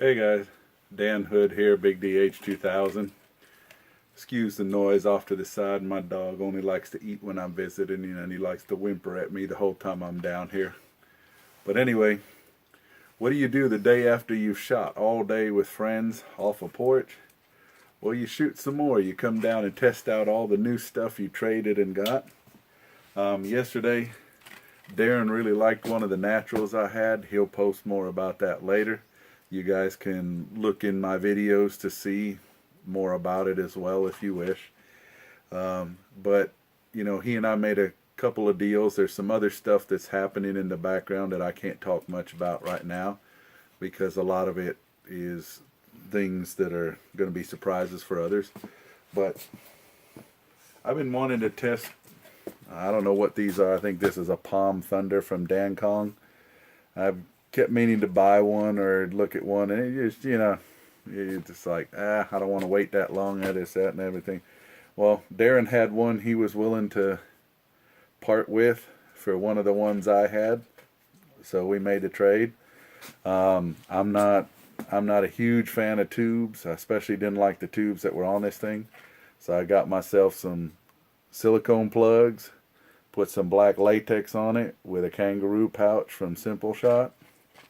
Hey guys, Dan Hood here, Big DH 2000. Excuse the noise off to the side. My dog only likes to eat when I'm visiting, and he likes to whimper at me the whole time I'm down here. But anyway, what do you do the day after you've shot all day with friends off a porch? Well, you shoot some more. You come down and test out all the new stuff you traded and got. Yesterday, Darrin really liked one of the naturals I had. He'll post more about that later. You guys can look in my videos to see more about it as well if you wish. But, you know, he and I made a couple of deals. There's some other stuff that's happening in the background that I can't talk much about right now because a lot of it is things that are going to be surprises for others. But I've been wanting to test, I don't know what these are. I think this is a Palm Thunder from Dancong. I've kept meaning to buy one or look at one, and it just, you know, it's just like, I don't want to wait that long at this, that, and everything. Well, Darrin had one he was willing to part with for one of the ones I had, so we made a trade. I'm not a huge fan of tubes. I especially didn't like the tubes that were on this thing, so I got myself some silicone plugs, put some black latex on it with a kangaroo pouch from Simple Shot.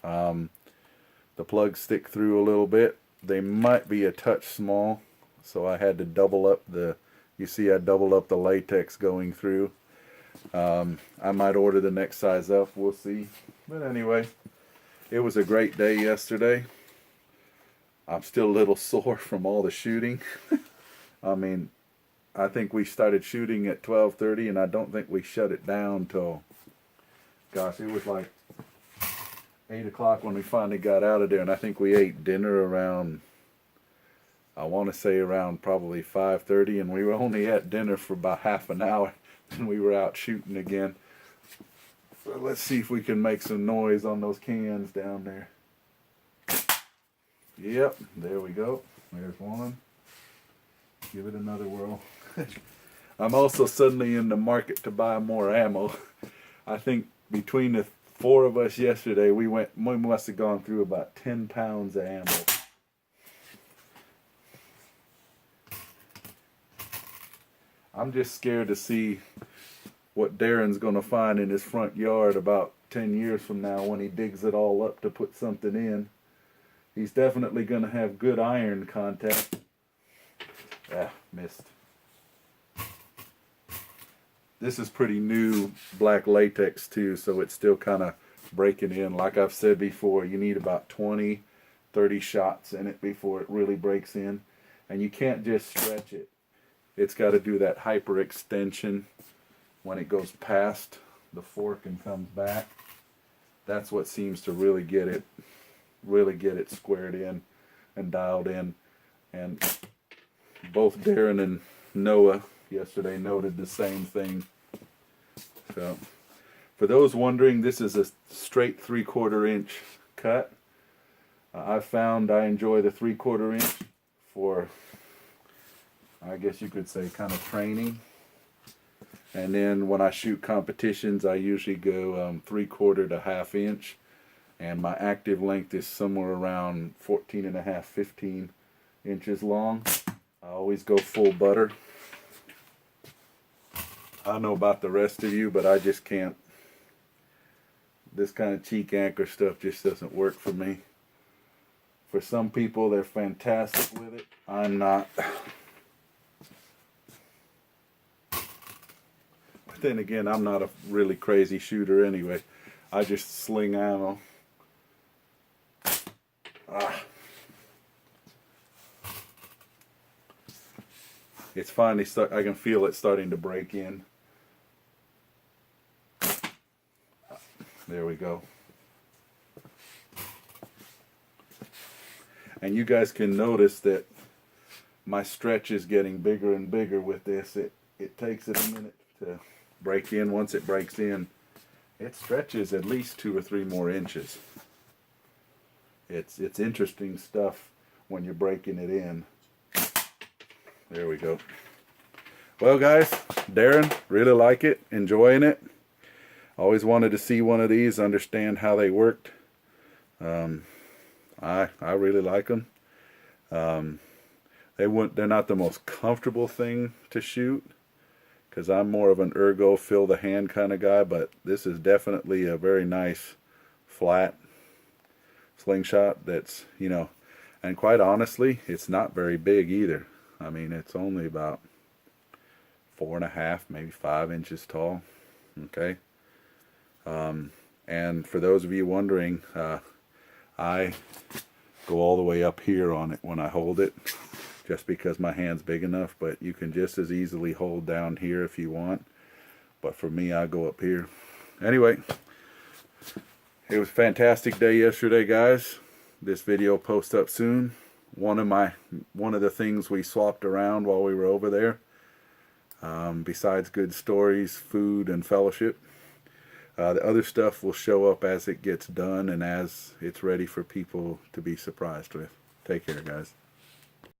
The plugs stick through a little bit. They might be a touch small, so I had to double up the, you see I doubled up the latex going through. I might order the next size up, we'll see. But anyway, it was a great day yesterday. I'm still a little sore from all the shooting. I mean, I think we started shooting at 12:30 and I don't think we shut it down till, gosh, it was like 8 o'clock when we finally got out of there, and I think we ate dinner around, I want to say around probably 5:30, and we were only at dinner for about half an hour, and we were out shooting again. So let's see if we can make some noise on those cans down there. Yep, there we go. There's one. Give it another whirl. I'm also suddenly in the market to buy more ammo. I think between the 4 of us yesterday, we must have gone through about 10 pounds of ammo. I'm just scared to see what Darrin's going to find in his front yard about 10 years from now when he digs it all up to put something in. He's definitely going to have good iron contact. Missed. This is pretty new black latex too, so it's still kind of breaking in. Like I've said before, you need about 20, 30 shots in it before it really breaks in. And you can't just stretch it. It's got to do that hyperextension when it goes past the fork and comes back. That's what seems to really get it squared in and dialed in. And both Darrin and Noah yesterday noted the same thing. So, for those wondering, this is a straight 3/4 inch cut. I've found I enjoy the 3/4 inch for, I guess you could say, kind of training. And then when I shoot competitions, I usually go 3/4 to 1/2 inch. And my active length is somewhere around 14.5, 15 inches long. I always go full butter. I don't know about the rest of you, but I just can't. This kind of cheek anchor stuff just doesn't work for me. For some people, they're fantastic with it. I'm not. But then again, I'm not a really crazy shooter anyway. I just sling ammo. It's finally I can feel it starting to break in. There we go. And you guys can notice that my stretch is getting bigger and bigger with this. It takes it a minute to break in. Once it breaks in, it stretches at least 2 or 3 more inches. It's interesting stuff when you're breaking it in. There we go. Well guys, Darrin, really like it, enjoying it. Always wanted to see one of these, understand how they worked. I really like them. They're not the most comfortable thing to shoot, because I'm more of an ergo fill the hand kind of guy, but this is definitely a very nice flat slingshot that's, you know, and quite honestly, it's not very big either. I mean, it's only about 4.5, maybe 5 inches tall. Okay. And for those of you wondering, I go all the way up here on it when I hold it, just because my hand's big enough, but you can just as easily hold down here if you want. But for me, I go up here. Anyway, it was a fantastic day yesterday, guys. This video posts up soon. One of the things we swapped around while we were over there, besides good stories, food, and fellowship, the other stuff will show up as it gets done and as it's ready for people to be surprised with. Take care, guys.